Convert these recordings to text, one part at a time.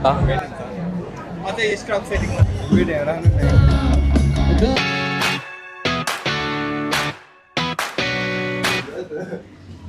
अझै stock setting video राम्रो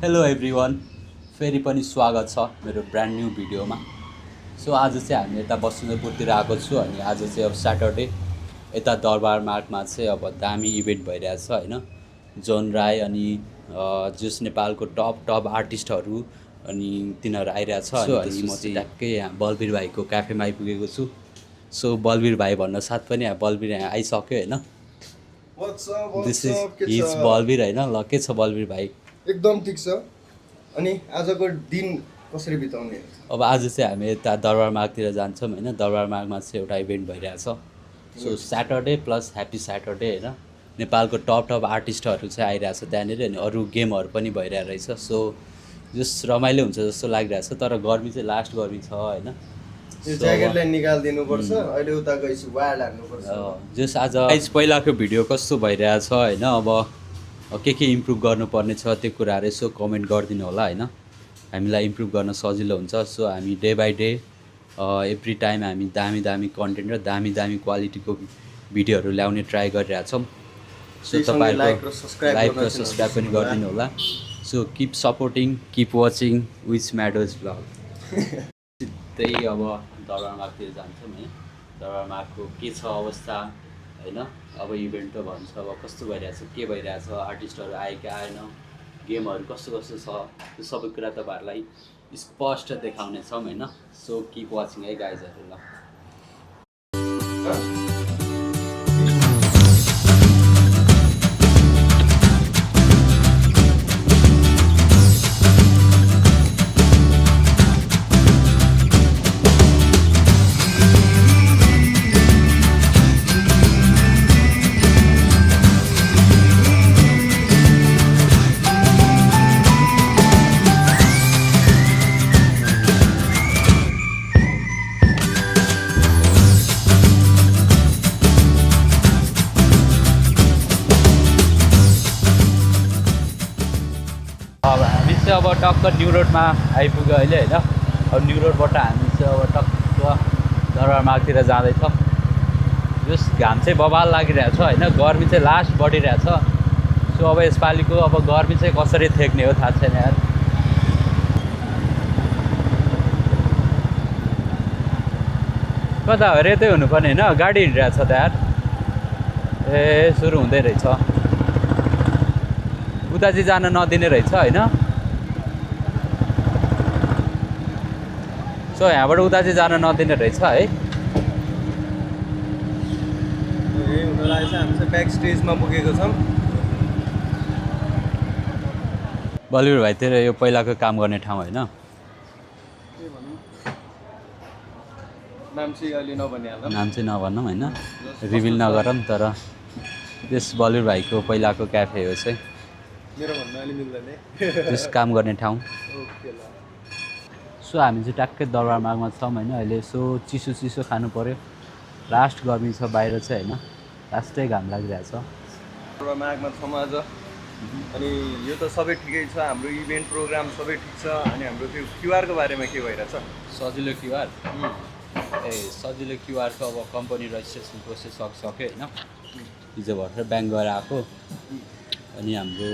hello everyone, फेरि पनि स्वागत छ मेरो ब्रान्ड न्यू भिडियोमा। सो आज चाहिँ हामी यता बसुन्धरपुरतिर आएको छु अनि आज चाहिँ अब स्याटरडे यता दरबार मार्गमा चाहिँ अब दामी इभेन्ट भइरहेछ होइन। जोन राई अनि जस नेपालको टप आर्टिस्टहरू अनि तिनीहरू आइरहेछ। अनि म चाहिँ ट्याक्कै यहाँ बलवीर भाइको क्याफेमा आइपुगेको छु। सो बलवीर भाइ भन्न साथ पनि यहाँ बलवीर यहाँ आइसक्यो होइन। दिस इज बलवीर होइन। ल के छ बलवीर भाइ? एकदम ठिक छ। अनि आजको दिन कसरी बिताउने? अब आज चाहिँ हामी यता दरबार मार्गतिर जान्छौँ होइन। दरबार मार्गमा चाहिँ एउटा इभेन्ट भइरहेछ। So Saturday plus happy Saturday होइन। नेपालको टप आर्टिस्टहरू चाहिँ आइरहेछ त्यहाँनिर अनि अरू गेमहरू पनि भइरहेको रहेछ। सो जस रमाइलो हुन्छ जस्तो लागिरहेछ, तर गर्मी चाहिँ लास्ट गर्मी छ होइन। यो ज्याकेटलाई निकालिदिनुपर्छ, अहिले उता गएपछि वायर हाल्नुपर्छ। जस आज पहिलाको भिडियो कस्तो भइरहेछ होइन। अब के इम्प्रुभ गर्नुपर्ने छ त्यो कुराहरू यसो कमेन्ट गरिदिनु होला होइन। हामीलाई इम्प्रुभ गर्न सजिलो हुन्छ। सो हामी day by day every time हामी दामी कन्टेन्ट र दामी क्वालिटीको भिडियोहरू ल्याउने ट्राई गरिरहेछौँ। सो तपाईँहरूको लाइक र सब्सक्राइब पनि गरिदिनु होला। So keep supporting, keep watching which matters blog. सिधै अब दरबार मार्गतिर जान्छौँ होइन। दरबार मार्गको के छ अवस्था होइन। अब इभेन्ट त भन्छ अब कस्तो भइरहेछ, के भइरहेछ, आर्टिस्टहरू आयो कि आएन, गेमहरू कस्तो छ, त्यो सबै कुरा तपाईँहरूलाई स्पष्ट देखाउनेछौँ होइन। सो किप वाचिङ है गाइजहरू। ल अब हामी चाहिँ अब टक्क न्यू रोडमा आइपुग्यो अहिले होइन। अब न्यू रोडबाट हामी चाहिँ अब टक्क दरबार मार्गतिर जाँदैछौँ। जस घाम चाहिँ बबाल लागिरहेछ होइन। गर्मी चाहिँ लास्ट बढिरहेछ। सो अब यसपालिको अब गर्मी चाहिँ कसरी थेक्ने हो थाहा छैन यार। कता हो रे त्यही हुनुपर्ने होइन। गाडी हिँडिरहेछ त यार। ए सुरु हुँदै रहेछ। उता चाहिँ जान नदिने रहेछ होइन। सो यहाँबाट उता चाहिँ जान नदिने रहेछ है। हामी चाहिँ ब्याक स्टेजमा पुगेको छौँ। बलिउड भाइतिर यो पहिलाको काम गर्ने ठाउँ होइन। नाम चाहिँ अहिले नभनिहालौँ, नाम चाहिँ नभनौँ होइन, रिभिल नगरौँ। तर त्यस बलिउड भाइको पहिलाको क्याफे हो चाहिँ। मेरो भन्नु अलि मिल्दैन त्यस काम गर्ने ठाउँ। सो हामी चाहिँ ट्याक्कै दरबार मार्गमा छौँ होइन। अहिले यसो चिसो खानु पऱ्यो। लास्ट गर्मी छ बाहिर चाहिँ होइन। लास्टै घाम लागिरहेछ। दरबार मार्गमा छौँ आज। अनि यो त सबै ठिकै छ, हाम्रो इभेन्ट प्रोग्राम सबै ठिक छ। अनि हाम्रो त्यो क्युआरको बारेमा के भइरहेछ? सजिलो क्युआर सजिलो क्युआरको अब कम्पनी रेजिस्ट्रेसन प्रोसेस सक्यो होइन। हिजो भर्खर ब्याङ्क गएर आएको। अनि हाम्रो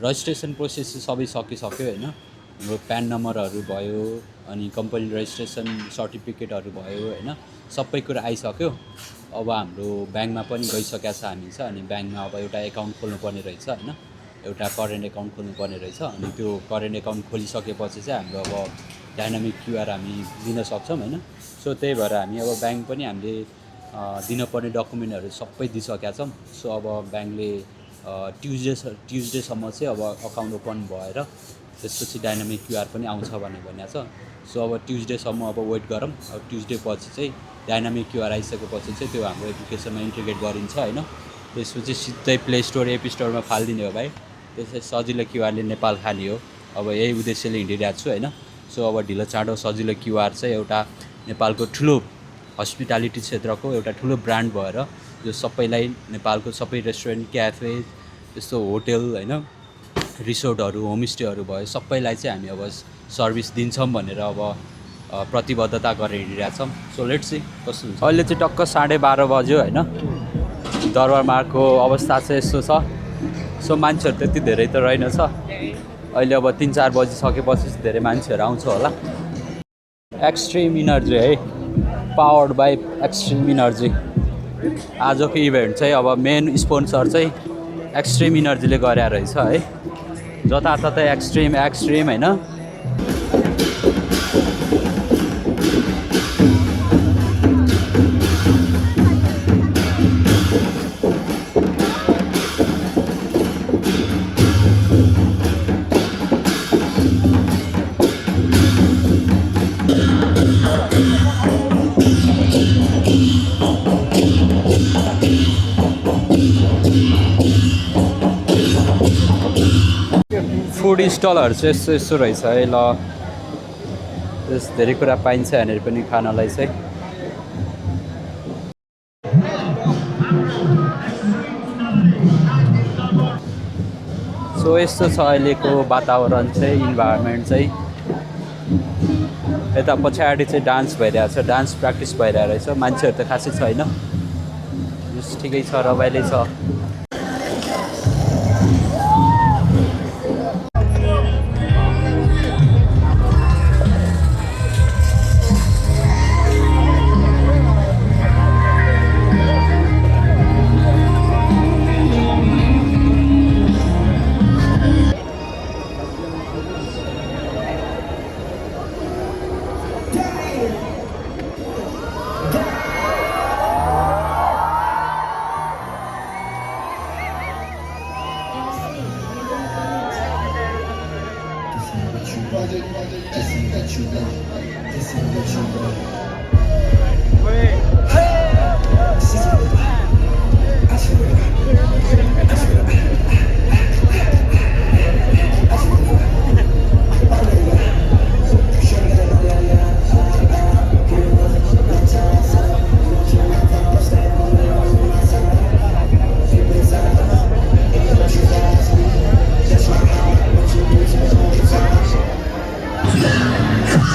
रजिस्ट्रेसन प्रोसेस सबै सकिसक्यो होइन। हाम्रो प्यान नम्बरहरू भयो अनि कम्पनी रेजिस्ट्रेसन सर्टिफिकेटहरू भयो होइन। सबै कुरा आइसक्यो। अब हाम्रो ब्याङ्कमा पनि गइसकेको छ हामी चाहिँ। अनि ब्याङ्कमा अब एउटा एकाउन्ट खोल्नुपर्ने रहेछ होइन। एउटा करेन्ट एकाउन्ट खोल्नुपर्ने रहेछ। अनि त्यो करेन्ट एकाउन्ट खोलिसकेपछि चाहिँ हाम्रो अब डाइनामिक क्युआर हामी दिन सक्छौँ होइन। सो त्यही भएर हामी अब ब्याङ्क पनि हामीले दिनुपर्ने डकुमेन्टहरू सबै दिइसकेका छौँ। सो अब ब्याङ्कले ट्युजडेसम्म चाहिँ अब अकाउन्ट ओपन भएर त्यसपछि डाइनामिक क्युआर पनि आउँछ भनेको छ। सो अब ट्युजडेसम्म अब वेट गरौँ। अब ट्युजडे पछि चाहिँ डाइनामिक क्युआर आइसकेपछि चाहिँ त्यो हाम्रो एप्लिकेसनमा इन्टिग्रेट गरिन्छ होइन। त्यसपछि सिधै प्ले स्टोर एप स्टोरमा फालिदिने हो भाइ। त्यसै सजिलो क्युआरले नेपाल खाने हो। अब यही उद्देश्यले हिँडिरहेको छु होइन। सो अब ढिलो चाँडो सजिलो क्युआर चाहिँ एउटा नेपालको ठुलो हस्पिटालिटी क्षेत्रको एउटा ठुलो ब्रान्ड भएर जो सबैलाई नेपालको सबै रेस्टुरेन्ट, क्याफे, यस्तो होटेल होइन, रिसोर्टहरू, होमस्टेहरू भयो सबैलाई चाहिँ हामी अब सर्भिस दिन्छौँ भनेर अब प्रतिबद्धता गरेर हिँडिरहेछौँ। सो लेट्स सी कस्तो हुन्छ। अहिले चाहिँ टक्क 12:30 बज्यो होइन। दरबार मार्गको अवस्था चाहिँ यस्तो छ। सो मान्छेहरू त्यति धेरै त रहेनछ। अहिले अब 3-4 बजिसकेपछि धेरै मान्छेहरू आउँछ होला। एक्सट्रिम इनर्जी है, पावर्ड बाई एक्सट्रिम इनर्जी। आजको इभेन्ट चाहिँ अब मेन स्पोन्सर चाहिँ एक्सट्रिम इनर्जीले गरे रहेछ है। जताततै एक्सट्रिम होइन। फुड स्टलहरू चाहिँ यस्तो रहेछ है। ल त्यस धेरै कुरा पाइन्छ यहाँनिर पनि खानलाई चाहिँ। सो यस्तो छ अहिलेको वातावरण चाहिँ, इन्भाइरोमेन्ट चाहिँ। यता पछाडि चाहिँ डान्स भइरहेछ, डान्स प्र्याक्टिस भइरहेको रहेछ। मान्छेहरू त खासै छैन, जस ठिकै छ, रमाइलो छ।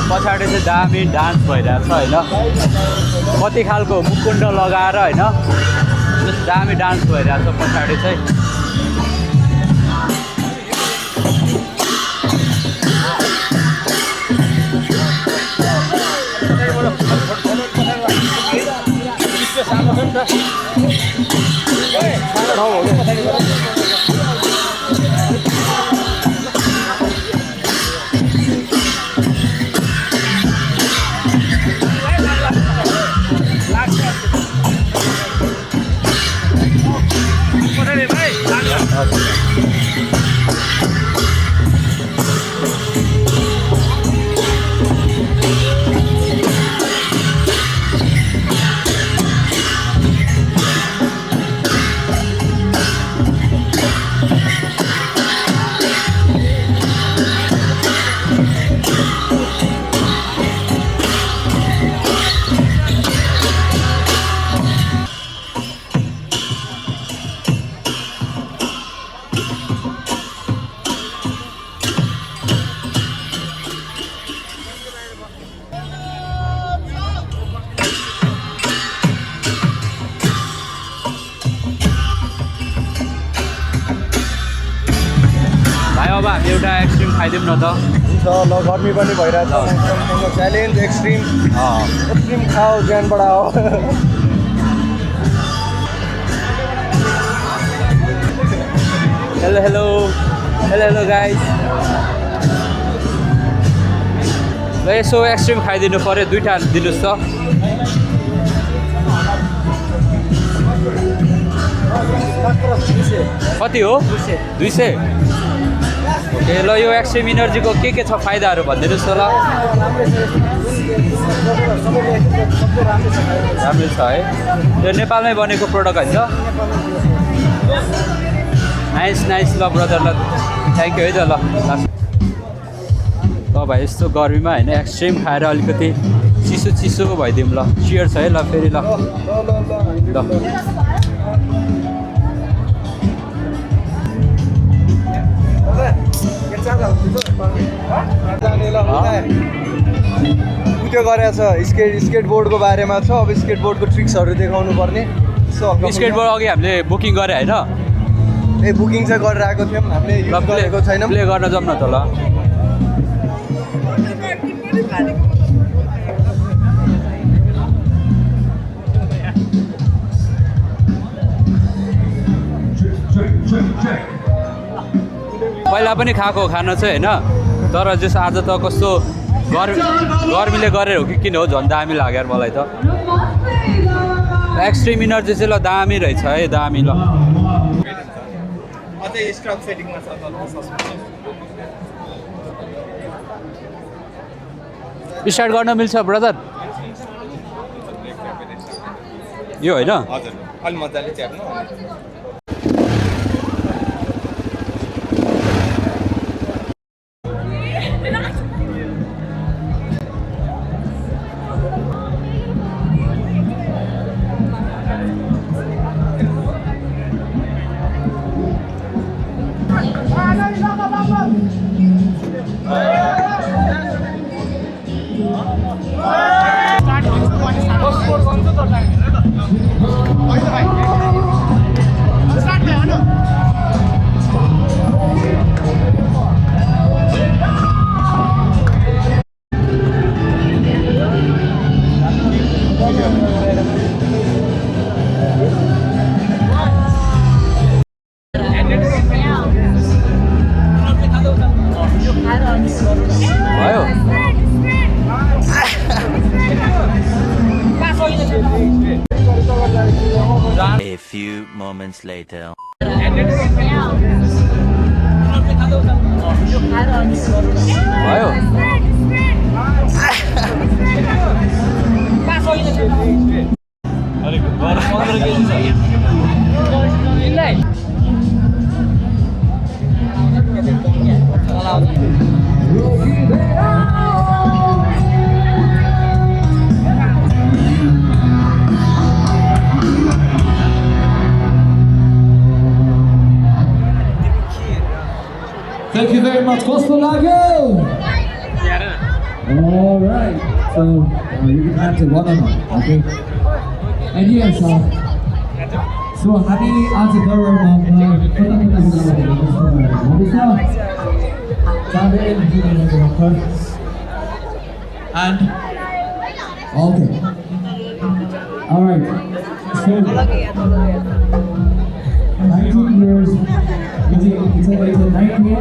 पछाडि चाहिँ दामी डान्स भइरहेछ होइन। कति खालको मुकुण्ड लगाएर होइन, जस्तो दामी डान्स भइरहेछ पछाडि चाहिँ। अब हामी एउटा एक्सट्रिम खाइदिउँ न त। हुन्छ ल, गर्मी पनि भइरहेछ। च्यालेन्ज एक्सट्रिम खाओ, ज्यान बढाओ। Hello guys. ल यसो एक्सट्रिम खाइदिनु पऱ्यो, 2टा दिनुहोस् त। कति हो? 200। ओके ल, यो एक्सट्रिम इनर्जीको के छ फाइदाहरू भनिदिनुहोस् न ल। राम्रो छ है, यो नेपालमै बनेको प्रडक्ट होइन। नाइस ल ब्रदर, ल थ्याङ्क यू है त। ल भाइ यस्तो गर्मीमा होइन एक्सट्रिम खाएर अलिकति चिसो भइदिउँ ल। चियर्स है ल फेरि ल। त्यो गरेको छ स्केटबोर्डको बारेमा छ। अब स्केटबोर्डको ट्रिक्सहरू देखाउनु पर्ने। स्केटबोर्ड अघि हामीले बुकिङ गरे होइन? ए बुकिङ चाहिँ गरेर आएको थियौँ, हामीले युज गरेको छैनौँ। प्ले गर्न जाऊँ न त ल। पहिला पनि खाएको खाना चाहिँ होइन, तर जस आज त कस्तो गर्मीले गरेर हो कि किन हो, झन् दामी लाग्यो यार मलाई त। एक्सट्रिम इनर्जी चाहिँ ल दामी रहेछ है, दामी ल। स्टार्ट गर्न मिल्छ ब्रदर यो होइन? हजुर अलि मजाले च्याप्नु। भयो A few moments later. भयो Thank you very much, Gospel Lago. All right, so you can answer one on one, okay? And yes, so हामी आज दरबारमा कता and okay, all right. So 19 years, it's 19.